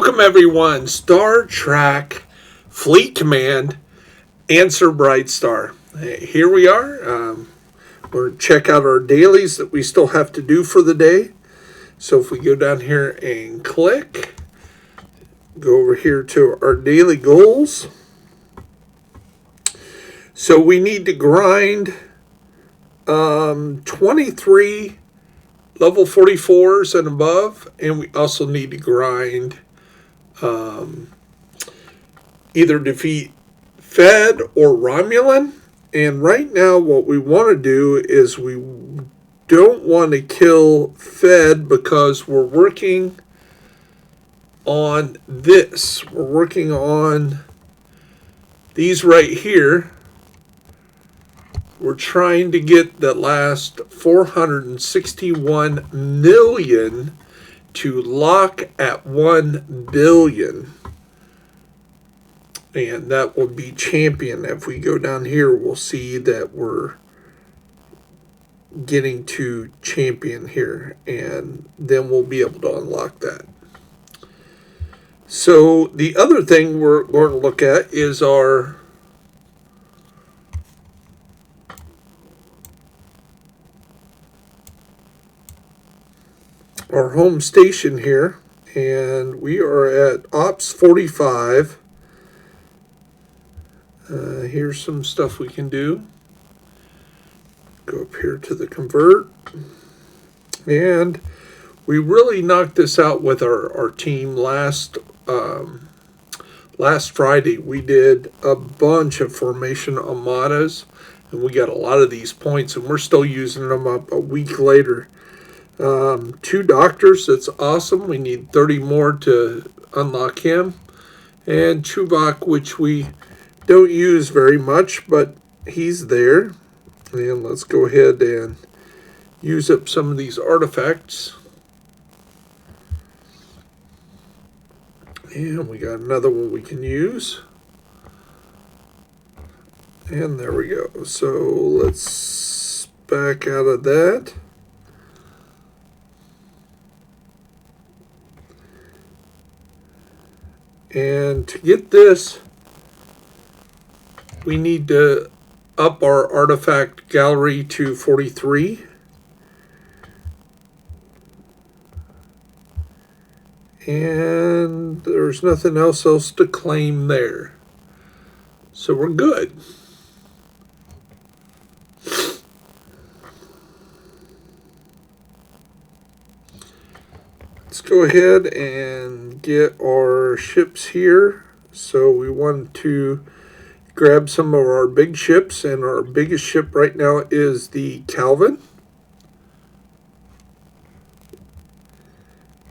Welcome everyone, Star Trek Fleet Command, Answer Bright Star. Here we are. We're going to check out our dailies that we still have to do for the day. So if we go down here and click, go over here to our daily goals. So we need to grind 23 level 44s and above, and we also need to grind either defeat Fed or Romulan. And right now what we want to do is we don't want to kill Fed because we're working on this. We're working on these right here. We're trying to get the last 461 million to lock at 1 billion. And that will be champion. If we go down here, we'll see that we're getting to champion here. And then we'll be able to unlock that. So the other thing we're going to look at is our home station here, and we are at Ops 45. Here's some stuff we can do. Go up here to the convert, and we really knocked this out with our team last Friday. We did a bunch of formation armadas, and we got a lot of these points, and we're still using them up a week later. 2 doctors, that's awesome. We need 30 more to unlock him. And Chuvak, which we don't use very much, but he's there. And let's go ahead and use up some of these artifacts. And we got another one we can use. And there we go. So let's back out of that. And to get this, we need to up our artifact gallery to 43. And there's nothing else to claim there. So we're good. Let's go ahead and get our ships here. So we want to grab some of our big ships, and our biggest ship right now is the Calvin.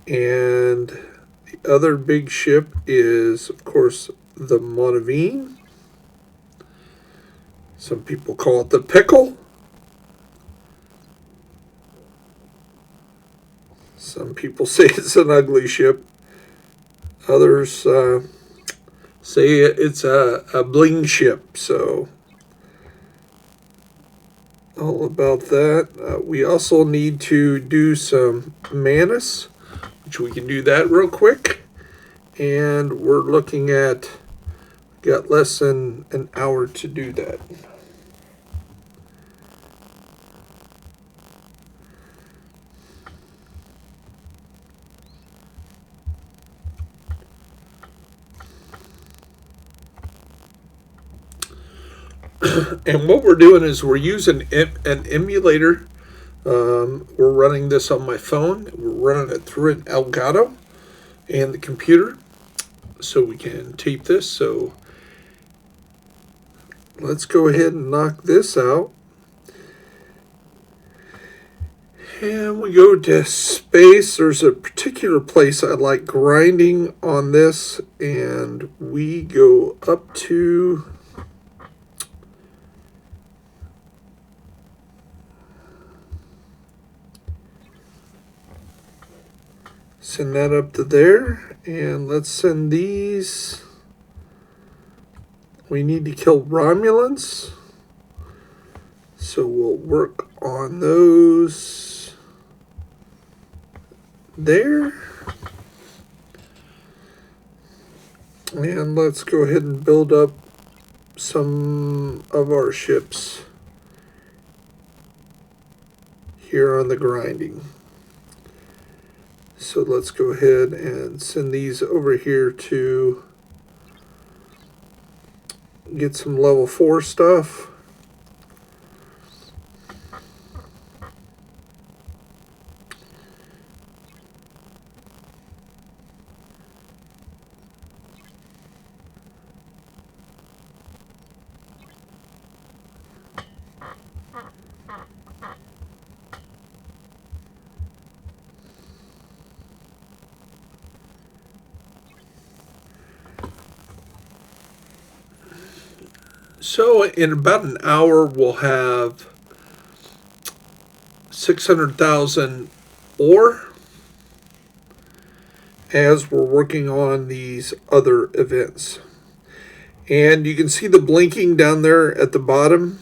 And the other big ship is, of course, the Monavine. Some people call it the Pickle. Some people say it's an ugly ship. Others say it's a bling ship. So all about that. We also need to do some Manus, which we can do that real quick. And we're looking at, got less than an hour to do that. And what we're doing is we're using an emulator. We're running this on my phone. We're running it through an Elgato and the computer, so we can tape this. So let's go ahead and knock this out. And we go to space. There's a particular place I like grinding on this, and we go up to send that up to there, and let's send these. We need to kill Romulans, so we'll work on those there. And let's go ahead and build up some of our ships here on the grinding. So let's go ahead and send these over here to get some level 4 stuff. So in about an hour, we'll have 600,000 ore as we're working on these other events. And you can see the blinking down there at the bottom.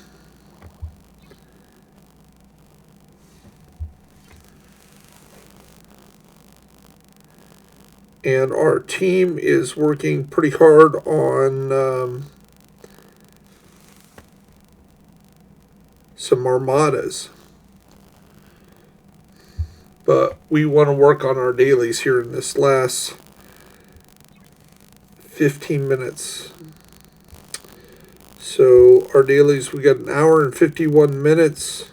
And our team is working pretty hard on some armadas. But we want to work on our dailies here in this last 15 minutes. So our dailies, we got an hour and 51 minutes.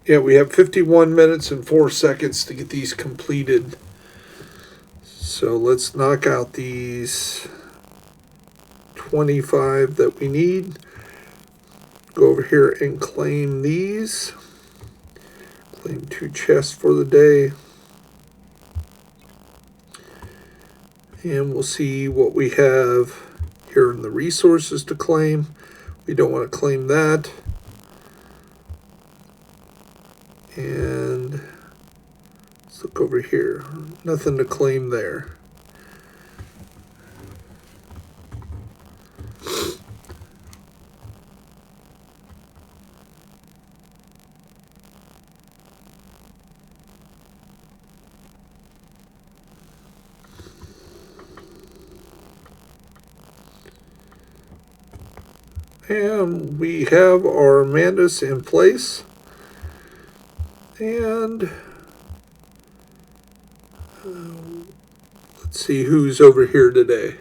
Yeah, we have 51 minutes and 4 seconds to get these completed. So let's knock out these 25 that we need. Go over here and claim these. Claim 2 chests for the day. And we'll see what we have here in the resources to claim. We don't want to claim that. And let's look over here. Nothing to claim there. And we have our Amandas in place. And let's see who's over here today.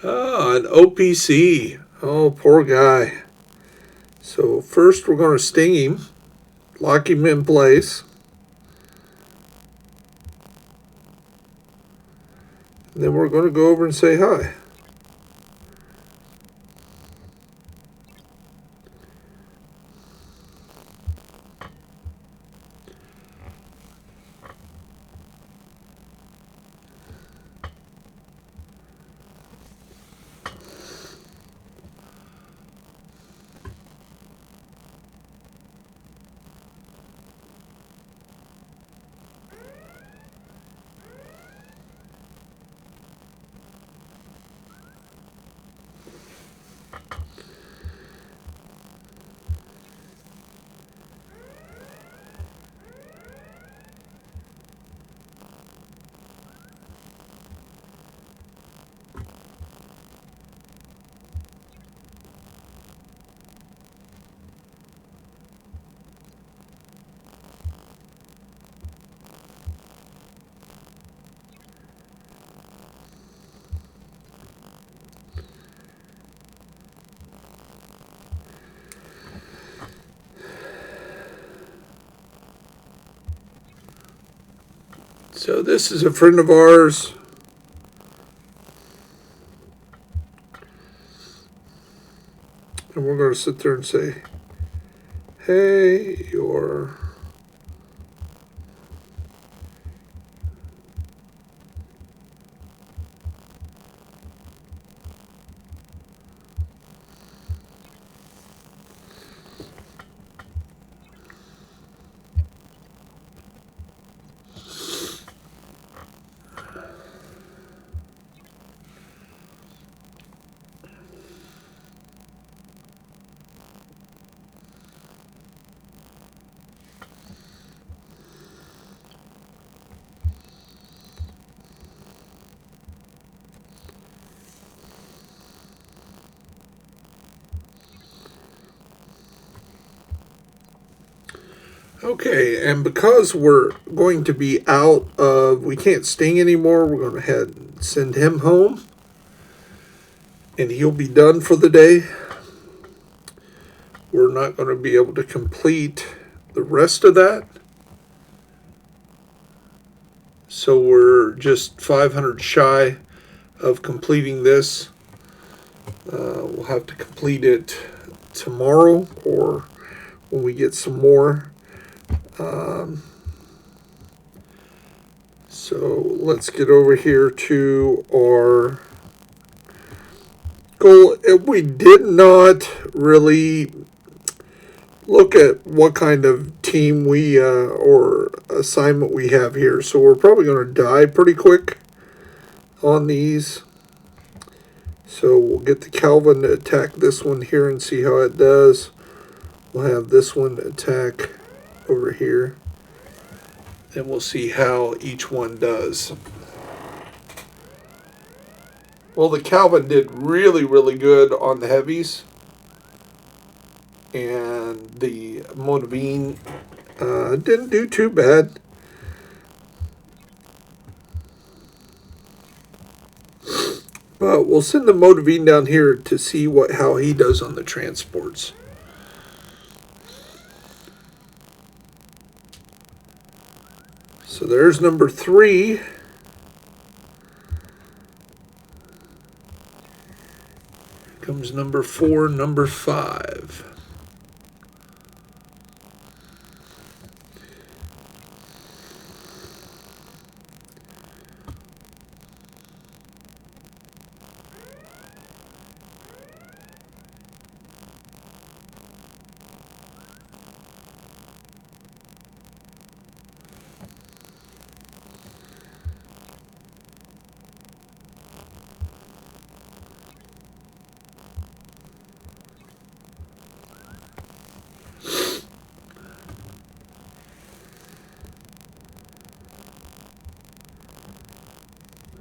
Ah, an OPC. Oh, poor guy. So first we're going to sting him, lock him in place. And then we're going to go over and say hi. So this is a friend of ours. And we're going to sit there and say, hey, you're... Okay, and because we're going to be out of, we can't sting anymore, we're going to head and send him home. And he'll be done for the day. We're not going to be able to complete the rest of that. So we're just 500 shy of completing this. We'll have to complete it tomorrow or when we get some more. So let's get over here to our goal. We did not really look at what kind of team we or assignment we have here. So we're probably going to die pretty quick on these. So we'll get the Calvin to attack this one here and see how it does. We'll have this one attack over here. And we'll see how each one does. Well, the Calvin did really, really good on the heavies. And the Monavine didn't do too bad. But we'll send the Monavine down here to see how he does on the transports. So there's number 3. Here comes number 4, number 5.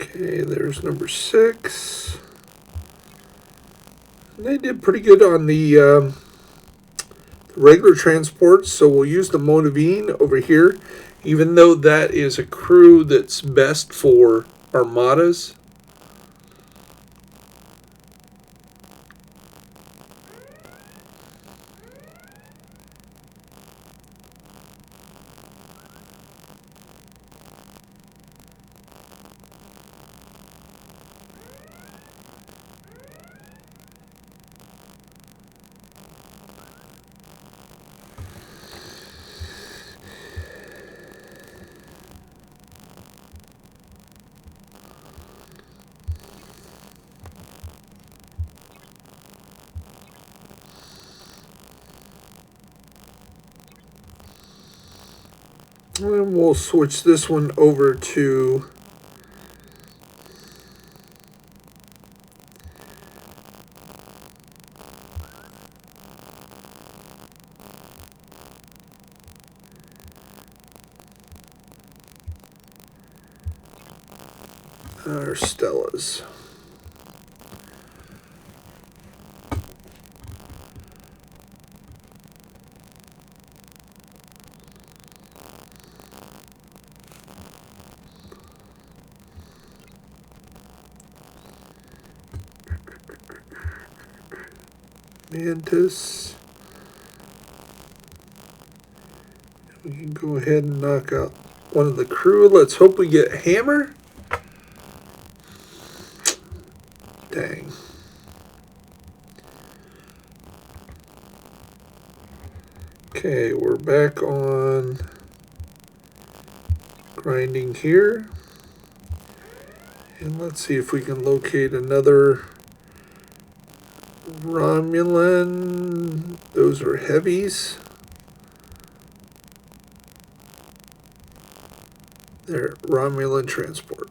Okay, there's number 6. And they did pretty good on the regular transports, so we'll use the Monavine over here, even though that is a crew that's best for armadas. And we'll switch this one over to our Stellas. Mantis. We can go ahead and knock out one of the crew. Let's hope we get Hammer. Dang. Okay, we're back on grinding here. And let's see if we can locate another Romulan. Those are heavies. They're Romulan transport.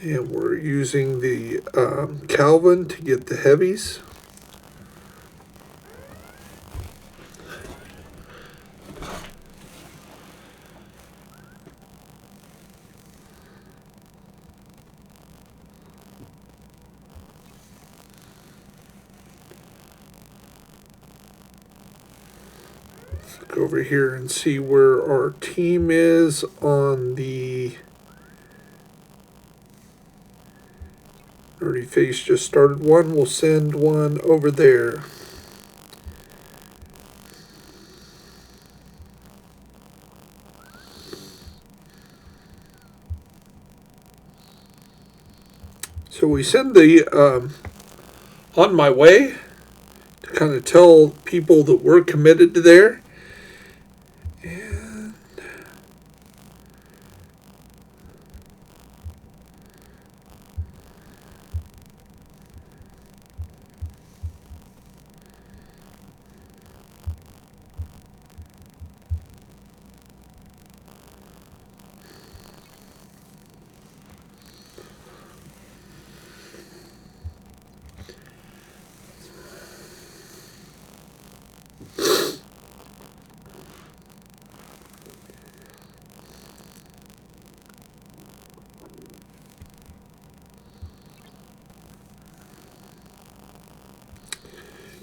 And we're using the Calvin to get the heavies. look over here and see where our team is on the Nerdy Face just started one. We'll send one over there. So we send the on my way to kind of tell people that we're committed to there. And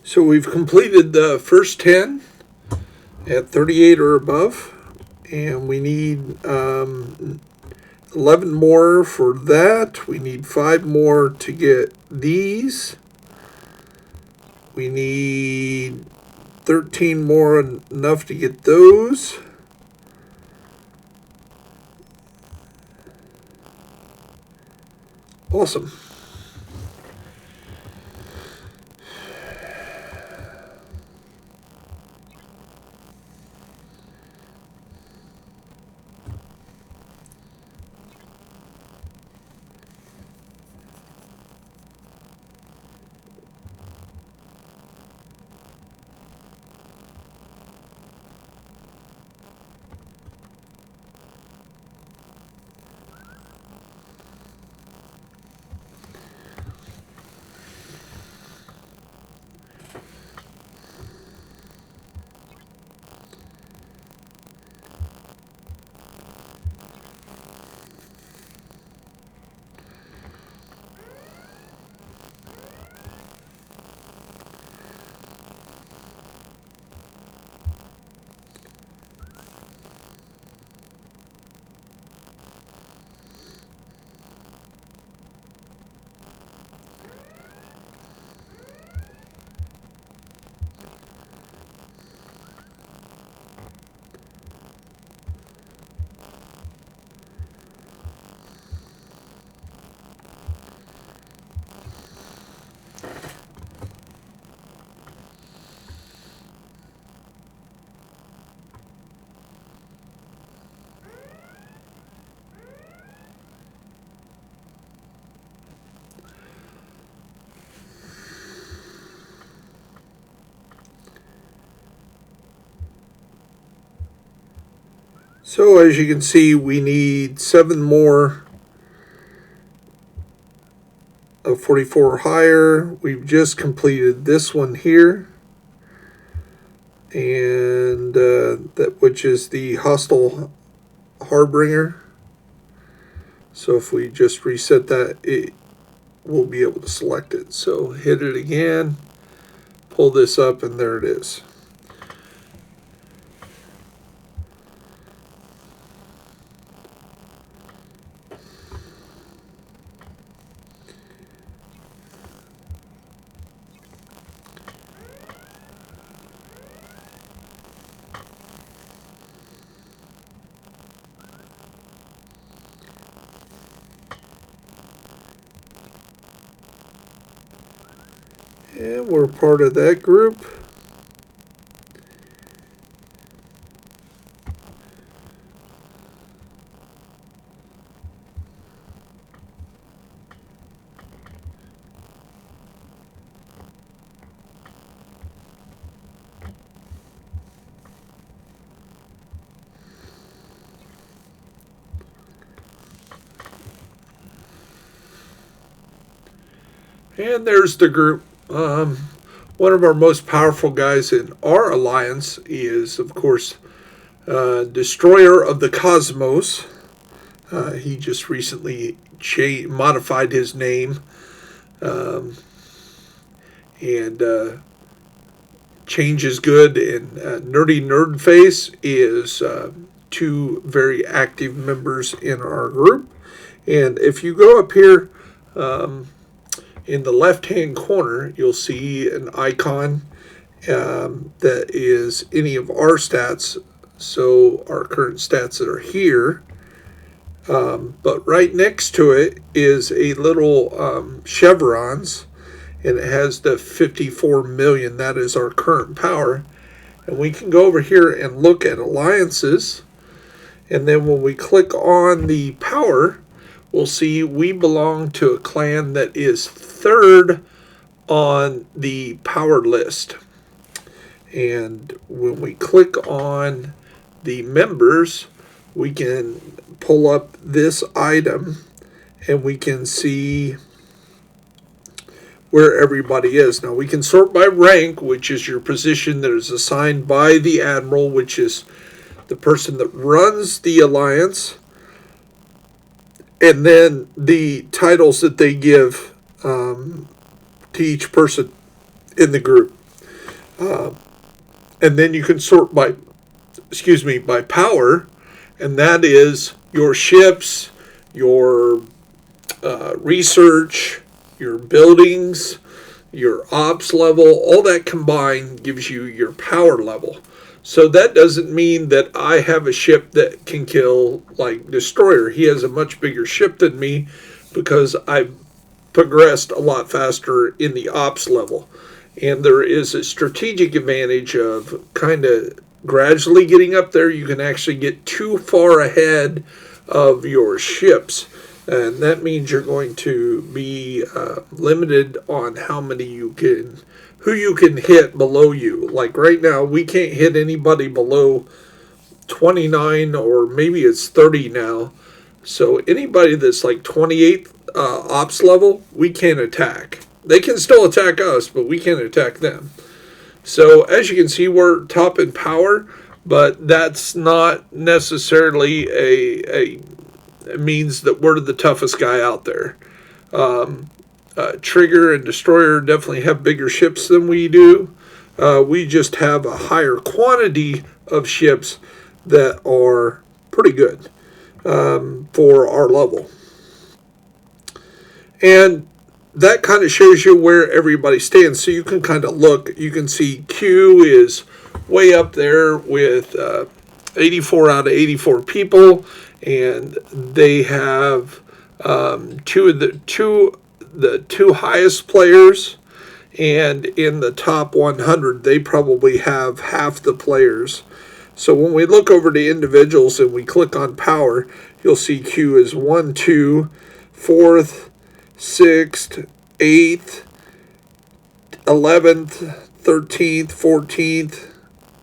so we've completed the first 10 at 38 or above, and we need 11 more for that. We need 5 more to get these. We need 13 more, enough to get those. Awesome. So as you can see, we need 7 more of 44 or higher. We've just completed this one here, and that which is the hostile harbinger. So if we just reset that, it will be able to select it. So hit it again, pull this up, and there it is. And we're part of that group. And there's the group. One of our most powerful guys in our alliance is, of course, Destroyer of the Cosmos. He just recently modified his name, and Change is good, and Nerdy Nerd Face is two very active members in our group. And if you go up here in the left-hand corner, you'll see an icon that is any of our stats. So our current stats that are here. But right next to it is a little chevrons, and it has the 54 million. That is our current power. And we can go over here and look at alliances. And then when we click on the power, we'll see we belong to a clan that is third on the power list. And when we click on the members, we can pull up this item and we can see where everybody is. Now we can sort by rank, which is your position that is assigned by the admiral, which is the person that runs the alliance, and then the titles that they give to each person in the group. And then you can sort by power, and that is your ships, your research, your buildings, your ops level. All that combined gives you your power level. So that doesn't mean that I have a ship that can kill like Destroyer. He has a much bigger ship than me because I've progressed a lot faster in the ops level. And there is a strategic advantage of kind of gradually getting up there. You can actually get too far ahead of your ships. And that means you're going to be limited on how many who you can hit below you. Like right now, we can't hit anybody below 29, or maybe it's 30 now. So anybody that's like 28 ops level, we can't attack. They can still attack us, but we can't attack them. So as you can see, we're top in power, but that's not necessarily it means that we're the toughest guy out there. Trigger and Destroyer definitely have bigger ships than we do. We just have a higher quantity of ships that are pretty good for our level. And that kind of shows you where everybody stands. So you can kind of look. You can see Q is way up there with 84 out of 84 people. And they have the two highest players, and in the top 100 they probably have half the players. So when we look over to individuals and we click on power, you'll see Q is 1, 2, 4th, 6th, 8th, 11th, 13th, 14th,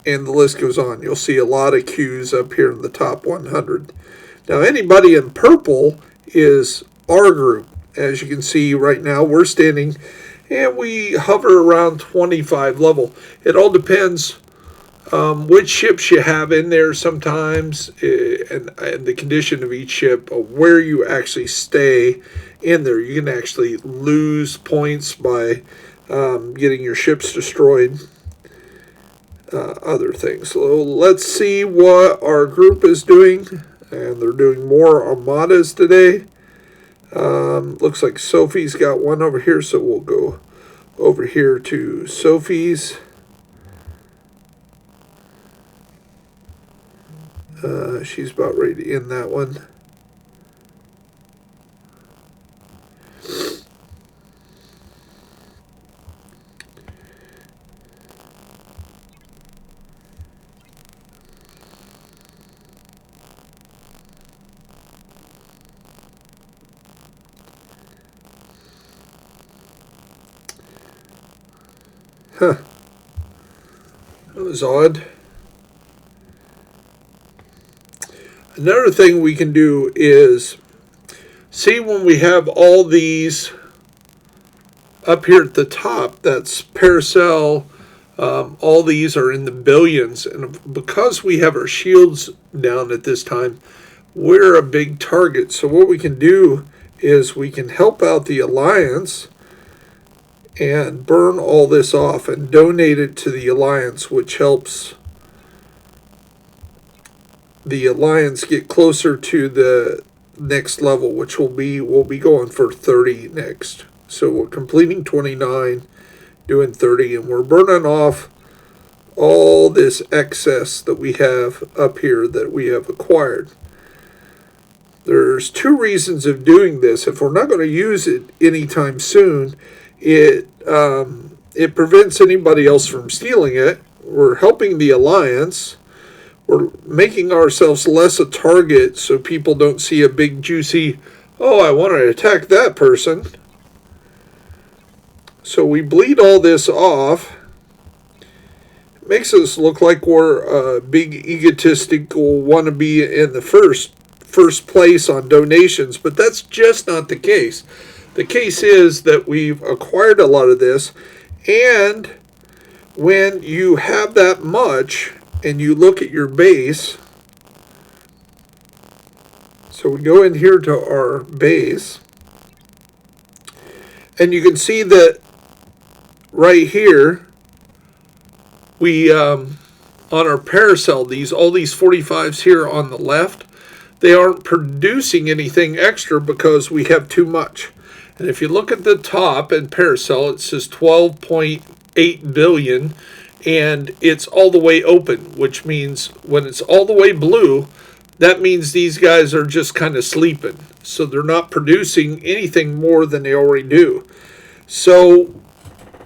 and the list goes on. You'll see a lot of Qs up here in the top 100. Now anybody in purple is our group. As you can see right now, we're standing and we hover around 25 level. It all depends which ships you have in there sometimes, and the condition of each ship, where you actually stay in there. You can actually lose points by getting your ships destroyed. Other things. So let's see what our group is doing. And they're doing more armadas today. Looks like Sophie's got one over here, so we'll go over here to Sophie's. She's about ready to end that one. Huh. That was odd. Another thing we can do is see when we have all these up here at the top, that's Paracel, all these are in the billions. And because we have our shields down at this time, we're a big target. So what we can do is we can help out the alliance and burn all this off and donate it to the Alliance, which helps the Alliance get closer to the next level, which we'll be going for 30 next. So we're completing 29, doing 30, and we're burning off all this excess that we have up here that we have acquired. There's two reasons of doing this. If we're not going to use it anytime soon, it prevents anybody else from stealing it. We're helping the Alliance. We're making ourselves less a target so people don't see a big juicy, oh, I want to attack that person. So we bleed all this off. It makes us look like we're a big egotistical wannabe in the first place on donations, but that's just not the case. The case is that we've acquired a lot of this, and when you have that much and you look at your base, so we go in here to our base, and you can see that right here, we on our paracel, all these 45s here on the left, they aren't producing anything extra because we have too much. And if you look at the top in paracel, it says 12.8 billion, and it's all the way open, which means when it's all the way blue, that means these guys are just kind of sleeping. So they're not producing anything more than they already do. So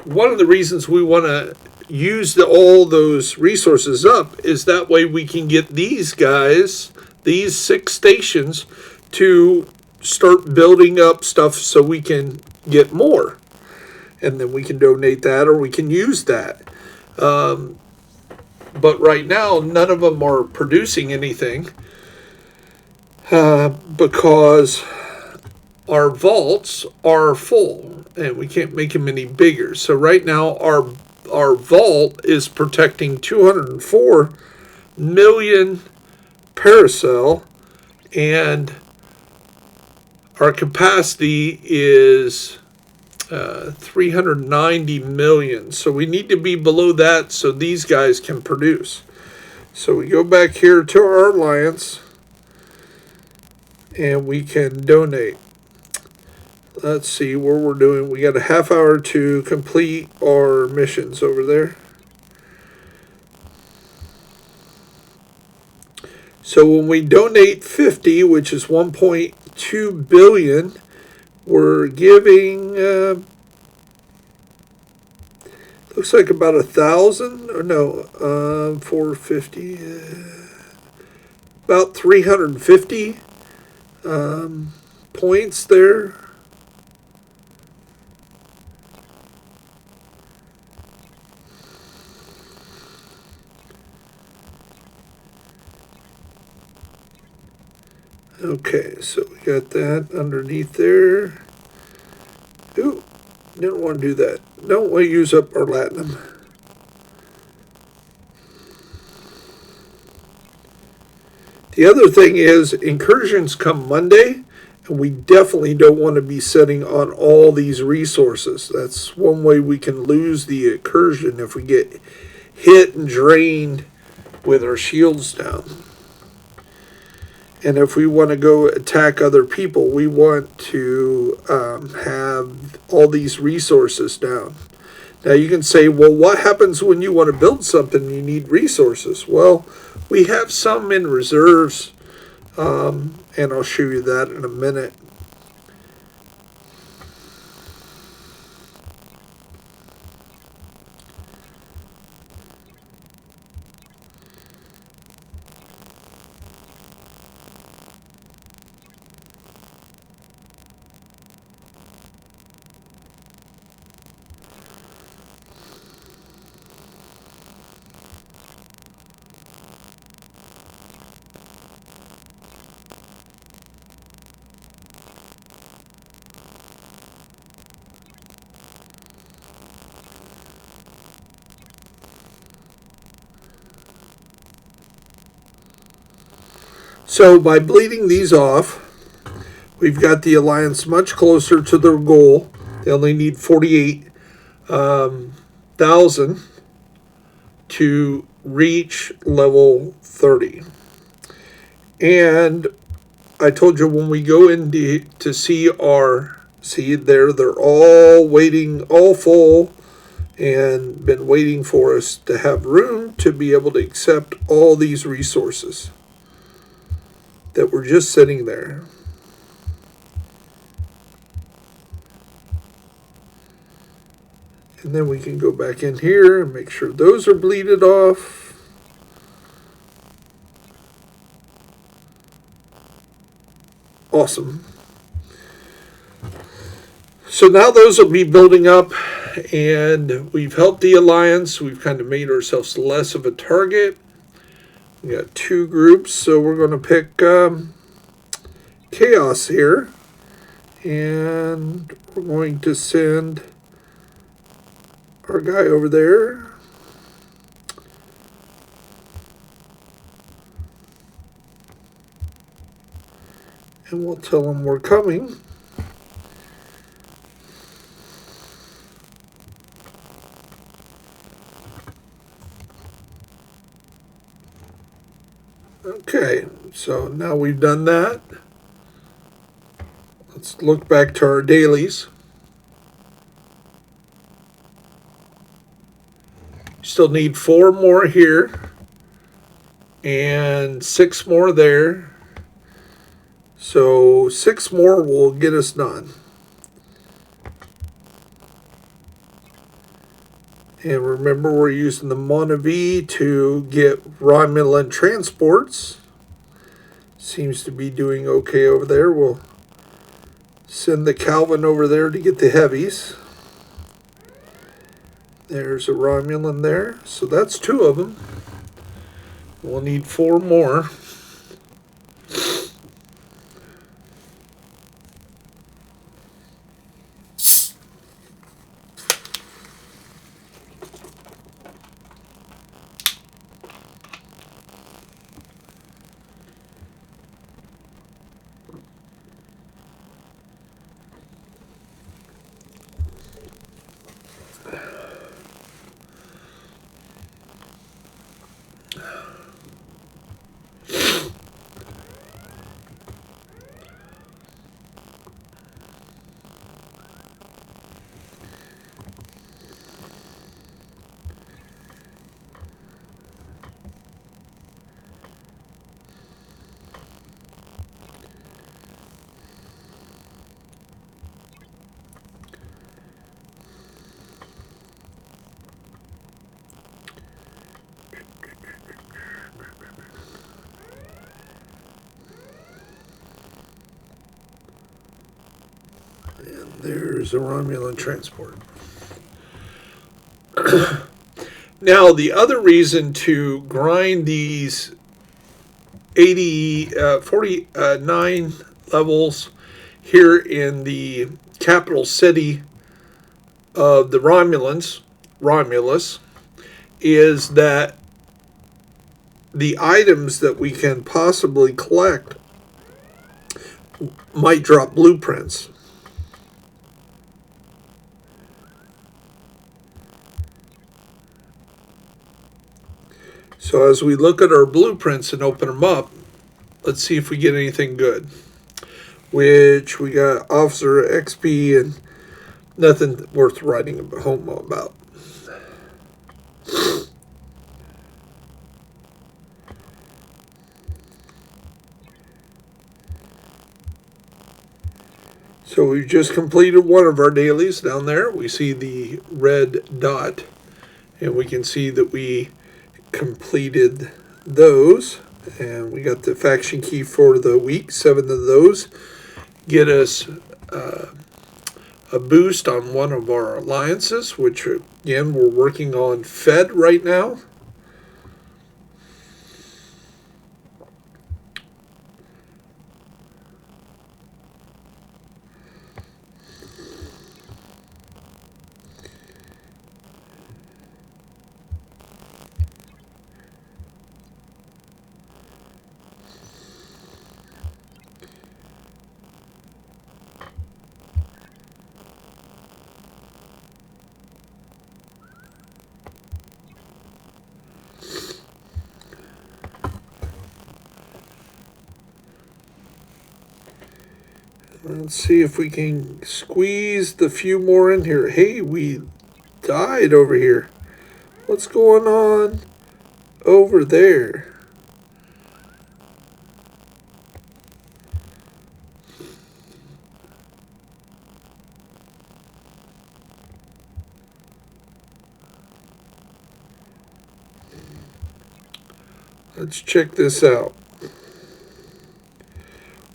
one of the reasons we want to use all those resources up is that way we can get these guys, these 6 stations, to start building up stuff so we can get more. And then we can donate that or we can use that. But right now, none of them are producing anything because our vaults are full and we can't make them any bigger. So right now, our vault is protecting 204 million paracel, and our capacity is 390 million. So we need to be below that so these guys can produce. So we go back here to our Alliance and we can donate. Let's see where we're doing. We got a half hour to complete our missions over there. So when we donate 50, which is 1.2 billion, we're giving, looks like about 1,000, or no, 450, about 350 points there. Okay, so we got that underneath there. Ooh, didn't want to do that. Don't want to use up our latinum. The other thing is incursions come Monday, and we definitely don't want to be sitting on all these resources. That's one way we can lose the incursion if we get hit and drained with our shields down. And if we want to go attack other people, we want to have all these resources down. Now you can say, well, what happens when you want to build something and you need resources? Well, we have some in reserves, and I'll show you that in a minute. So by bleeding these off, we've got the Alliance much closer to their goal. They only need 48 1,000 to reach level 30. And I told you when we go in to see there, they're all waiting, all full, and been waiting for us to have room to be able to accept all these resources that were just sitting there. And then we can go back in here and make sure those are bleeded off. Awesome. So now those will be building up, and we've helped the alliance. We've kind of made ourselves less of a target. We got 2 groups, so we're going to pick Chaos here, and we're going to send our guy over there. And we'll tell him we're coming. Okay, so now we've done that. Let's look back to our dailies. Still need 4 more here and 6 more there. So 6 more will get us done. And remember, we're using the Monavie to get Romulan transports. Seems to be doing okay over there. We'll send the Calvin over there to get the heavies. There's a Romulan there. So that's 2 of them. We'll need 4 more. And there's a Romulan transport. Now, the other reason to grind these 49 levels here in the capital city of the Romulus, is that the items that we can possibly collect might drop blueprints. So as we look at our blueprints and open them up, let's see if we get anything good. Which we got Officer XP and nothing worth writing home about. So we've just completed one of our dailies down there. We see the red dot, and we can see that we completed those. And we got the faction key for the week. 7 of those get us a boost on one of our alliances, which again we're working on Fed right now. Let's see if we can squeeze the few more in here. Hey, we died over here. What's going on over there? Let's check this out.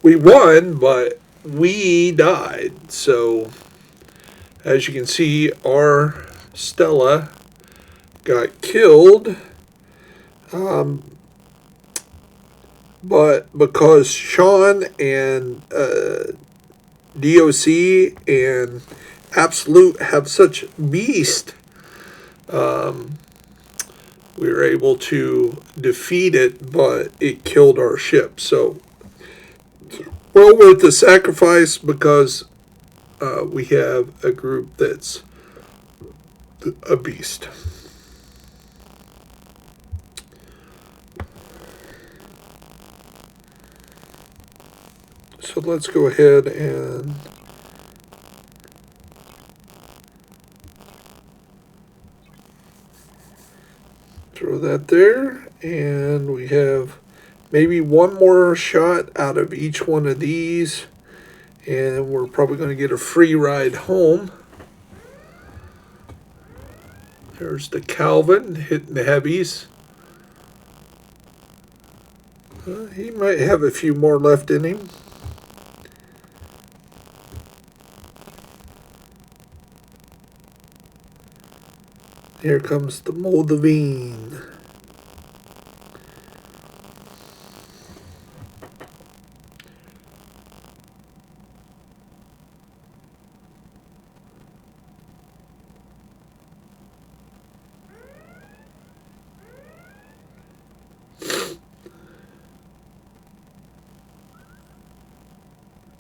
We won, but we died. So, as you can see, our Stella got killed. But because Sean and DOC and Absolute have such beast, we were able to defeat it, but it killed our ship. So, well worth the sacrifice because we have a group that's a beast. So let's go ahead and throw that there. And we have maybe one more shot out of each one of these. And we're probably going to get a free ride home. There's the Calvin hitting the heavies. He might have a few more left in him. Here comes the Moldavine.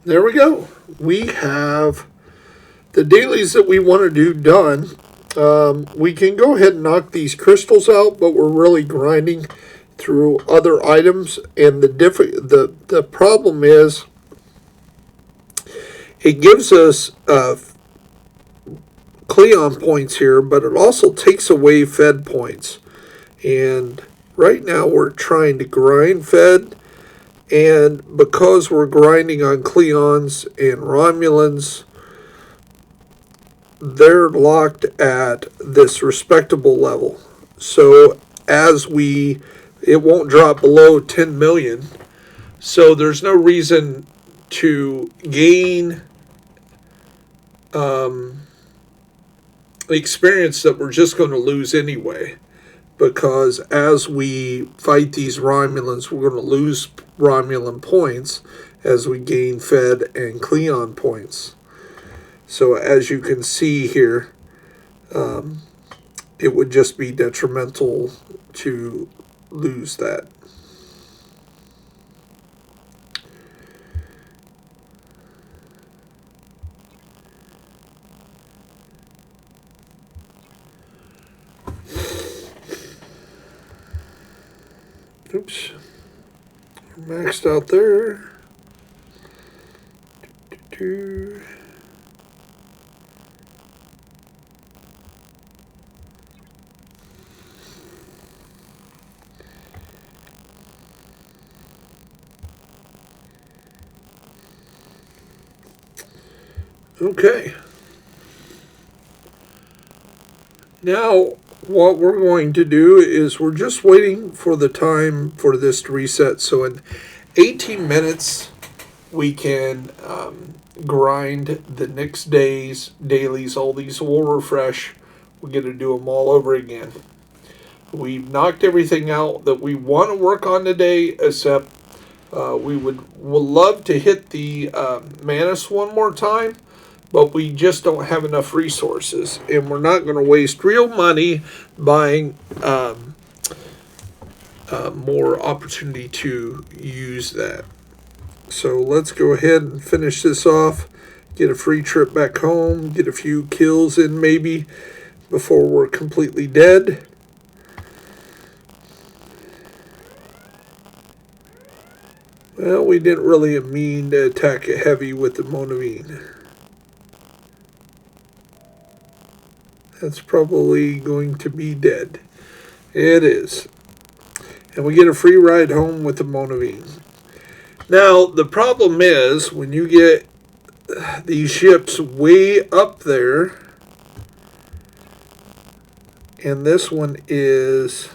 There we go. We have the dailies that we want to do done. We can go ahead and knock these crystals out, but we're really grinding through other items. And the problem is it gives us Cleon points here, but it also takes away Fed points. And right now we're trying to grind Fed. And because we're grinding on Cleons and Romulans, they're locked at this respectable level. So it won't drop below 10 million. So there's no reason to gain experience that we're just going to lose anyway. Because as we fight these Romulans, we're going to lose Romulan points as we gain Fed and Cleon points. So as you can see here, it would just be detrimental to lose that. Oops. We're maxed out there. Okay. Now, what we're going to do is we're just waiting for the time for this to reset. So in 18 minutes, we can grind the next day's dailies. All these will refresh. We're going to do them all over again. We've knocked everything out that we want to work on today, except we would love to hit the Manus one more time, but we just don't have enough resources, and we're not going to waste real money buying more opportunity to use that. So let's go ahead and finish this off, get a free trip back home, get a few kills in maybe before we're completely dead. Well, we didn't really mean to attack it heavy with the Monavine. That's probably going to be dead. It is. And we get a free ride home with the Monavine. Now, the problem is when you get these ships way up there, and this one is,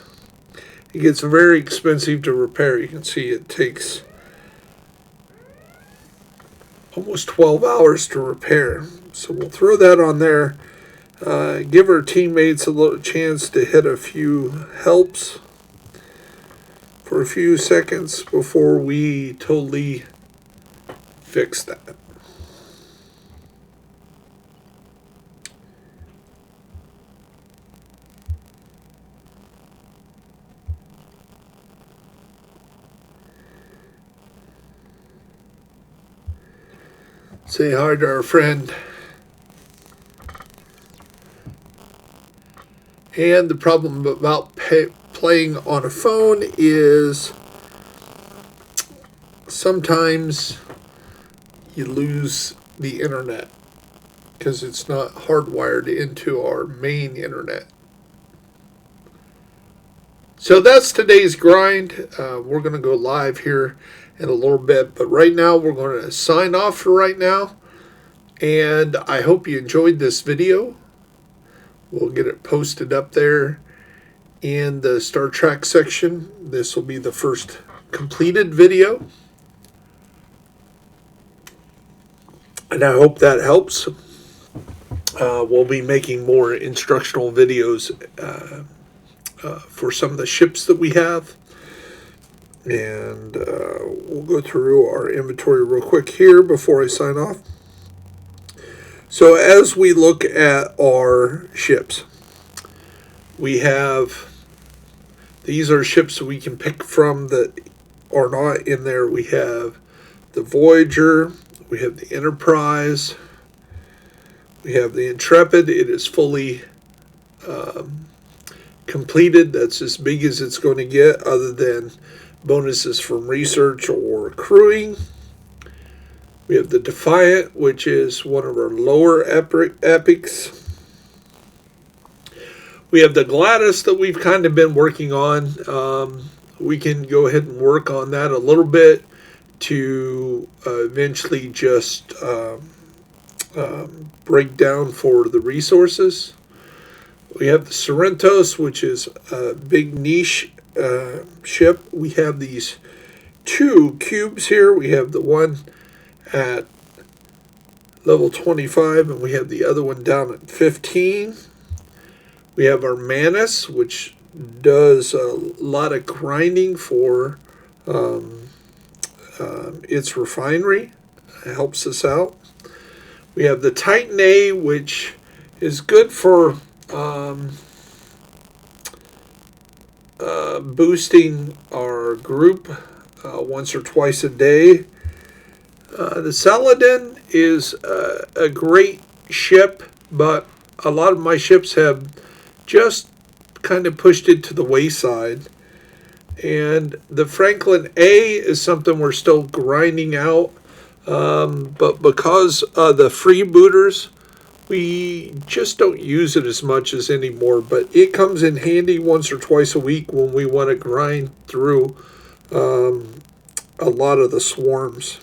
it gets very expensive to repair. You can see it takes almost 12 hours to repair. So we'll throw that on there. Give our teammates a little chance to hit a few helps for a few seconds before we totally fix that. Say hi to our friend. And the problem about playing on a phone is sometimes you lose the internet because it's not hardwired into our main internet. So that's today's grind. We're going to go live here in a little bit, but right now we're going to sign off for right now. And I hope you enjoyed this video. We'll get it posted up there in the Star Trek section. This will be the first completed video. And I hope that helps. We'll be making more instructional videos for some of the ships that we have. And we'll go through our inventory real quick here before I sign off. So as we look at our ships, we have, these are ships that we can pick from that are not in there. We have the Voyager, we have the Enterprise, we have the Intrepid. It is fully completed. That's as big as it's going to get other than bonuses from research or crewing. We have the Defiant, which is one of our lower epics. We have the Gladys that we've kind of been working on. We can go ahead and work on that a little bit to eventually just break down for the resources. We have the Sorrentos, which is a big niche ship. We have these two cubes here. We have the one at level 25 and we have the other one down at 15. We have our Manus, which does a lot of grinding for its refinery. It helps us out. We have the Titan A, which is good for boosting our group once or twice a day. The Saladin is a great ship, but a lot of my ships have just kind of pushed it to the wayside. And the Franklin A is something we're still grinding out, but because of the freebooters, we just don't use it as much as anymore. But it comes in handy once or twice a week when we want to grind through a lot of the swarms.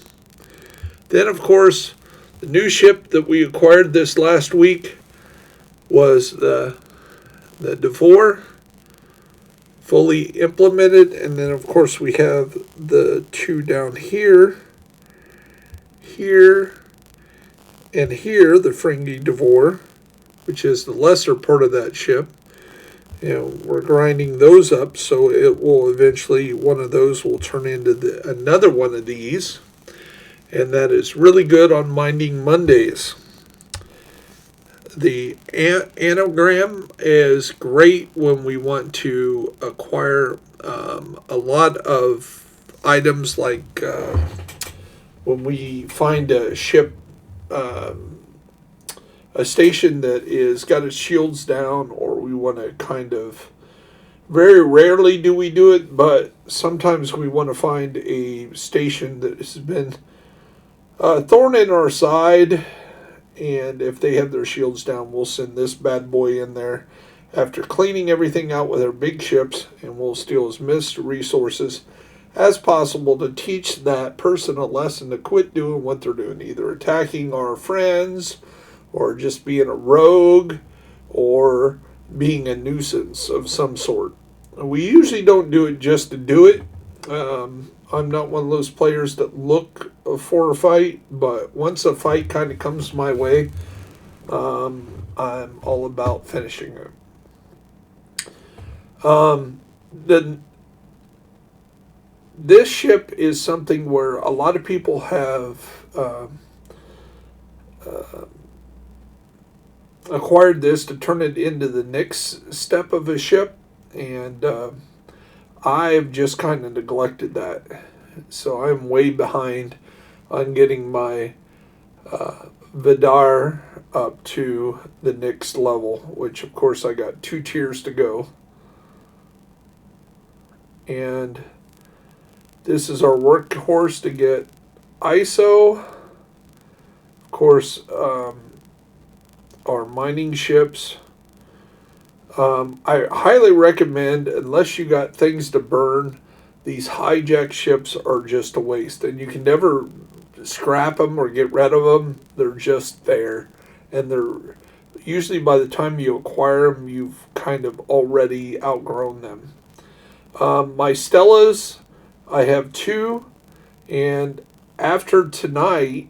Then, of course, the new ship that we acquired this last week was the Devore, fully implemented. And then, of course, we have the two down here, and here, the Fringy Devore, which is the lesser part of that ship. You know, we're grinding those up, so it will eventually, one of those will turn into another one of these. And that is really good on Minding Mondays. The anagram is great when we want to acquire a lot of items, like when we find a ship, a station that is got its shields down, or we want to kind of Very rarely do we do it, but sometimes we want to find a station that has been thorn in our side, and if they have their shields down, we'll send this bad boy in there after cleaning everything out with our big ships, and we'll steal as much resources as possible to teach that person a lesson to quit doing what they're doing, either attacking our friends or just being a rogue or being a nuisance of some sort. We usually don't do it just to do it. I'm not one of those players that look for a fight, but once a fight kind of comes my way, I'm all about finishing it. The This ship is something where a lot of people have acquired this to turn it into the next step of a ship, and I've just kind of neglected that. So I'm way behind on getting my Vidar up to the next level, which of course I got 2 tiers to go. And this is our workhorse to get ISO. Of course, our mining ships. I highly recommend, unless you got things to burn, these hijack ships are just a waste. And you can never scrap them or get rid of them. They're just there. And they're usually, by the time you acquire them, you've kind of already outgrown them. My Stellas, I have 2. And after tonight,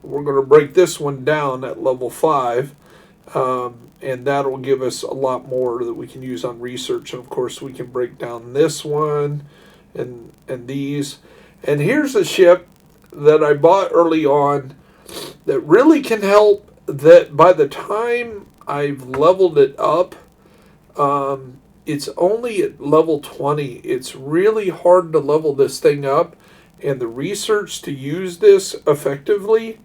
we're going to break this one down at level 5. And that'll give us a lot more that we can use on research. And of course, we can break down this one and these. And here's a ship that I bought early on that really can help. That by the time I've leveled it up, it's only at level 20. It's really hard to level this thing up. And the research to use this effectively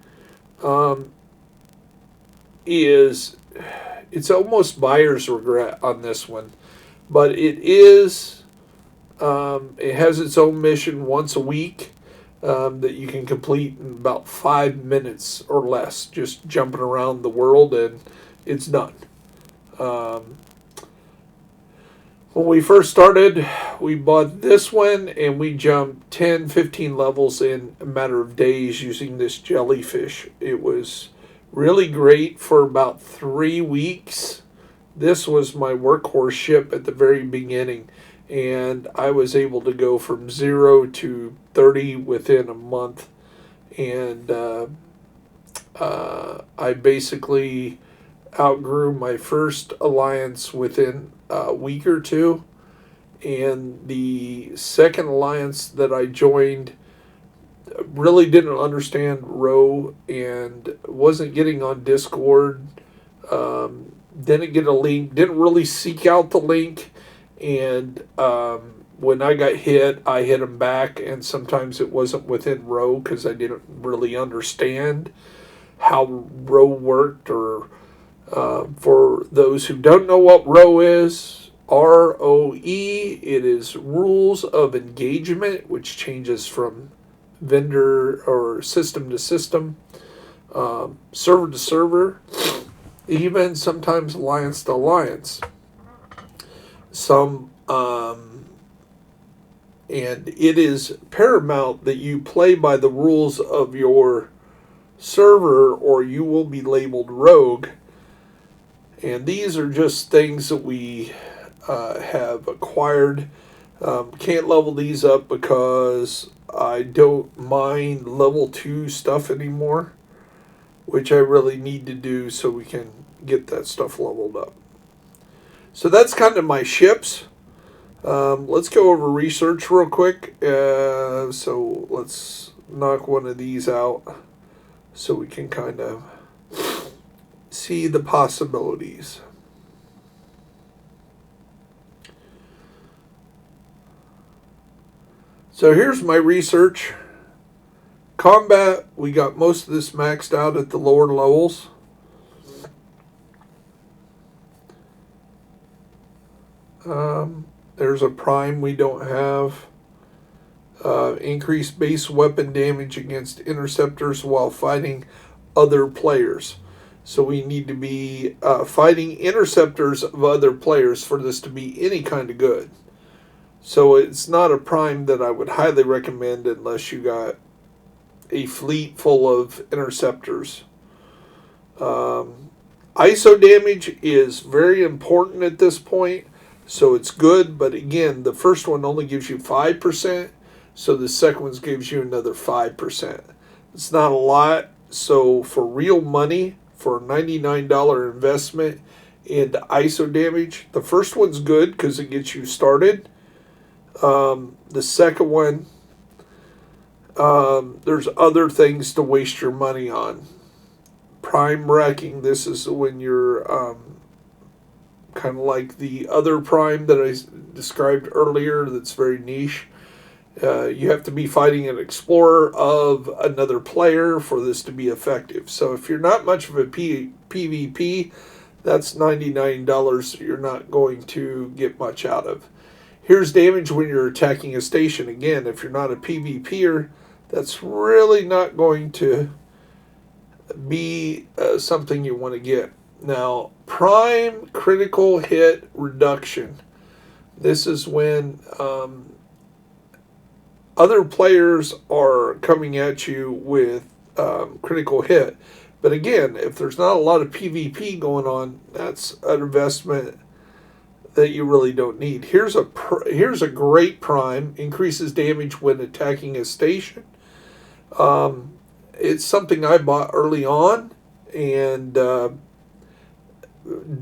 is... it's almost buyer's regret on this one, but it is. It has its own mission once a week that you can complete in about 5 minutes or less, just jumping around the world, and it's done. When we first started, we bought this one, and we jumped 10, 15 levels in a matter of days using this jellyfish. It was really great for about 3 weeks. This was my workhorse ship at the very beginning, and I was able to go from 0 to 30 within a month. And I basically outgrew my first alliance within a week or two, and the second alliance that I joined really didn't understand Row and wasn't getting on Discord. Didn't get a link, didn't really seek out the link, and when I got hit, I hit them back, and sometimes it wasn't within Row because I didn't really understand how Row worked. Or for those who don't know what Row is, ROE, it is Rules of Engagement, which changes from vendor or system to system, server to server, even sometimes alliance to alliance. And it is paramount that you play by the rules of your server, or you will be labeled rogue. And these are just things that we have acquired. Can't level these up because I don't mind level 2 stuff anymore, which I really need to do so we can get that stuff leveled up. So that's kind of my ships. Let's go over research real quick. So let's knock one of these out so we can kind of see the possibilities. So here's my research. Combat, we got most of this maxed out at the lower levels. There's a prime we don't have. Increase base weapon damage against interceptors while fighting other players. So we need to be fighting interceptors of other players for this to be any kind of good. So it's not a prime that I would highly recommend unless you got a fleet full of interceptors. ISO damage is very important at this point, so it's good, but again, the first one only gives you 5%, so the second one gives you another 5%. It's not a lot, so for real money, for a $99 investment into ISO damage, the first one's good because it gets you started. The second one, there's other things to waste your money on. Prime wrecking, this is when you're kind of like the other prime that I described earlier that's very niche. You have to be fighting an explorer of another player for this to be effective. So if you're not much of a PvP, that's $99 you're not going to get much out of. Here's damage when you're attacking a station. Again, if you're not a PvPer, that's really not going to be something you want to get. Now, prime critical hit reduction. This is when other players are coming at you with critical hit. But again, if there's not a lot of PvP going on, that's an investment that you really don't need. Here's a great prime. Increases damage when attacking a station. It's something I bought early on, and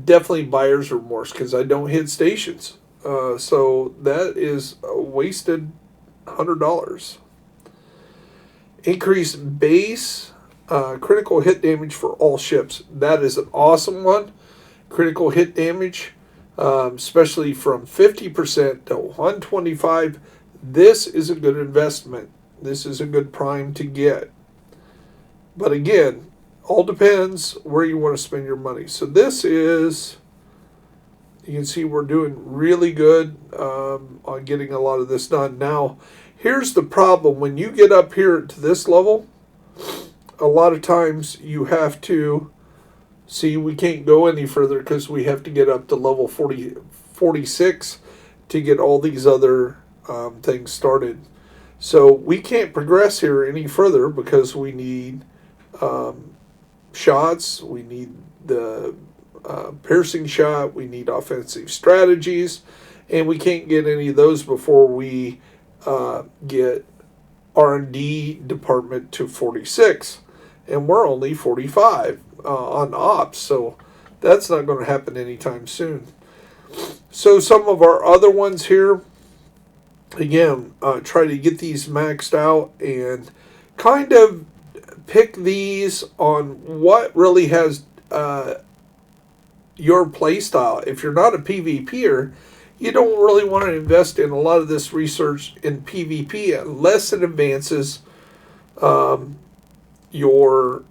definitely buyer's remorse because I don't hit stations. So that is a wasted $100. Increase base critical hit damage for all ships. That is an awesome one. Critical hit damage, especially from 50% to 125%. This is a good investment. This is a good prime to get. But again, all depends where you want to spend your money. So this is, you can see we're doing really good on getting a lot of this done. Now, here's the problem. When you get up here to this level, a lot of times you have to, see, we can't go any further because we have to get up to level 46 to get all these other things started. So we can't progress here any further because we need shots, we need the piercing shot, we need offensive strategies, and we can't get any of those before we get R&D department to 46, and we're only 45 on ops, so that's not going to happen anytime soon. So some of our other ones here, again, try to get these maxed out and kind of pick these on what really has your play style. If you're not a PvPer, you don't really want to invest in a lot of this research in PvP unless it advances your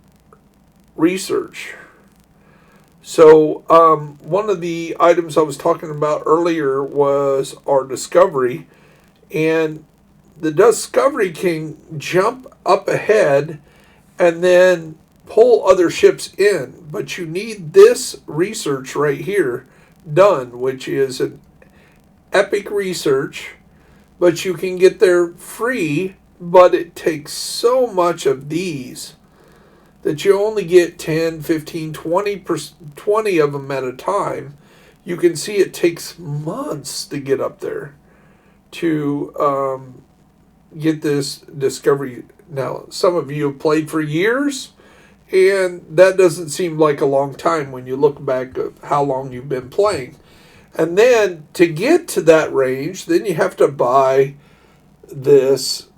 research. So one of the items I was talking about earlier was our discovery, and the discovery can jump up ahead and then pull other ships in, but you need this research right here done, which is an epic research, but you can get there free, but it takes so much of these that you only get 10, 15, 20 of them at a time. You can see it takes months to get up there to get this discovery. Now, some of you have played for years, and that doesn't seem like a long time when you look back at how long you've been playing. And then to get to that range, then you have to buy this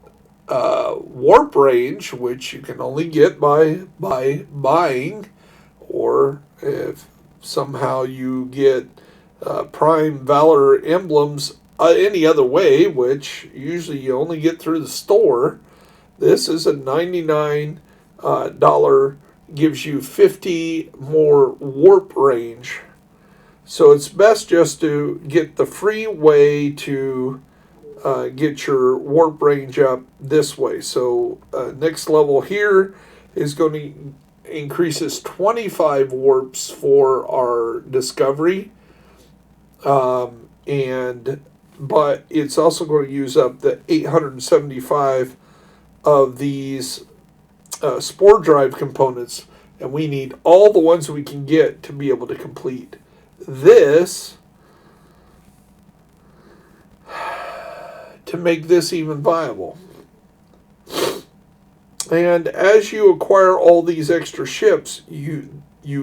warp range, which you can only get by buying, or if somehow you get Prime Valor emblems any other way, which usually you only get through the store. This is a $99 gives you 50 more warp range. So it's best just to get the free way to get your warp range up this way. So next level here is going to increases 25 warps for our discovery. But it's also going to use up the 875 of these spore drive components, and we need all the ones we can get to be able to complete this, to make this even viable. And as you acquire all these extra ships, you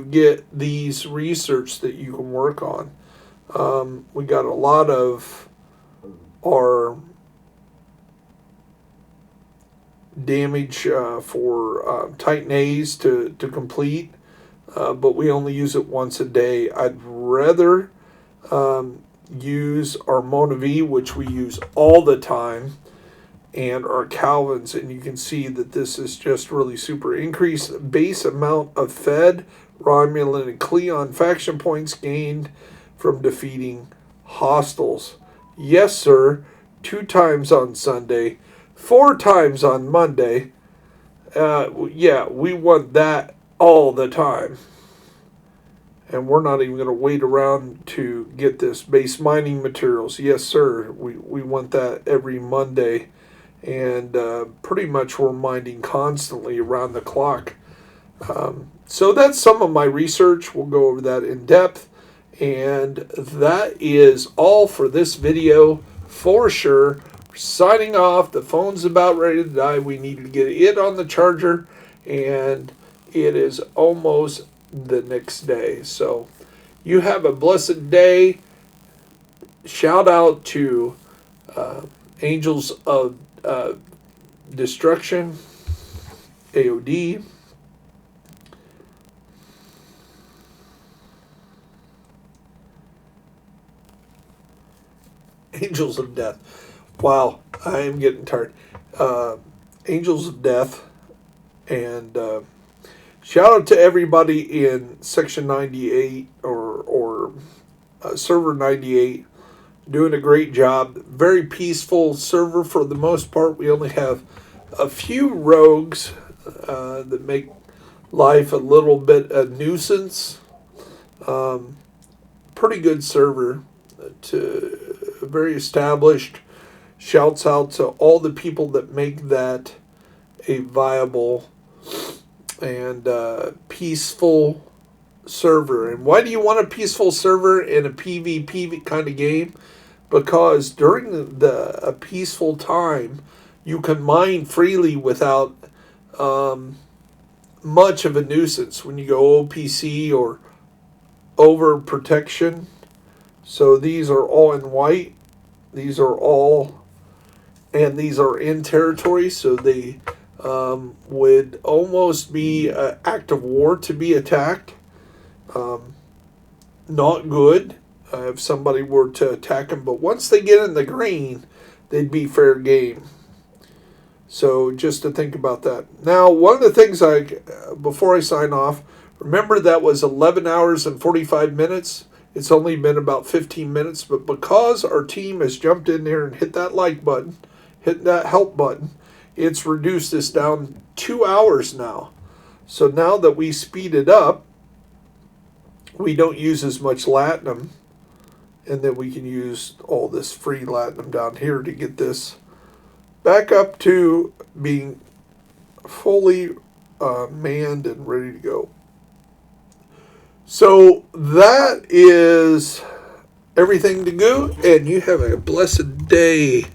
get these research that you can work on. We got a lot of our damage for Titan A's to complete, but we only use it once a day. I'd rather use our Mona V, which we use all the time, and our Calvins, and you can see that this is just really super. Increased base amount of Fed, Romulan, and Cleon faction points gained from defeating hostiles. Yes, sir. 2 times on Sunday, 4 times on Monday. Yeah, we want that all the time. And we're not even going to wait around to get this base mining materials. Yes, sir. We want that every Monday. And pretty much we're mining constantly around the clock. So that's some of my research. We'll go over that in depth. And that is all for this video for sure. Signing off. The phone's about ready to die. We need to get it on the charger. And it is almost the next day. So you have a blessed day. Shout out to Angels of Destruction, AOD. Angels of Death. Wow, I am getting tired. Angels of Death. And shout out to everybody in Section 98 or Server 98. Doing a great job. Very peaceful server for the most part. We only have a few rogues that make life a little bit a nuisance. Pretty good server. Very established. Shouts out to all the people that make that a viable and peaceful server. And why do you want a peaceful server in a PvP kind of game? Because during a peaceful time, you can mine freely without much of a nuisance when you go OPC or over protection. So these are all in white. These are all, and these are in territory, so they would almost be an act of war to be attacked. Not good if somebody were to attack them, but once they get in the green, they'd be fair game. So just to think about that. Now, one of the things before I sign off, remember that was 11 hours and 45 minutes. It's only been about 15 minutes, but because our team has jumped in there and hit that like button, hit that help button, it's reduced this down 2 hours now. So now that we speed it up, we don't use as much latinum, and then we can use all this free latinum down here to get this back up to being fully manned and ready to go. So that is everything to go, and you have a blessed day.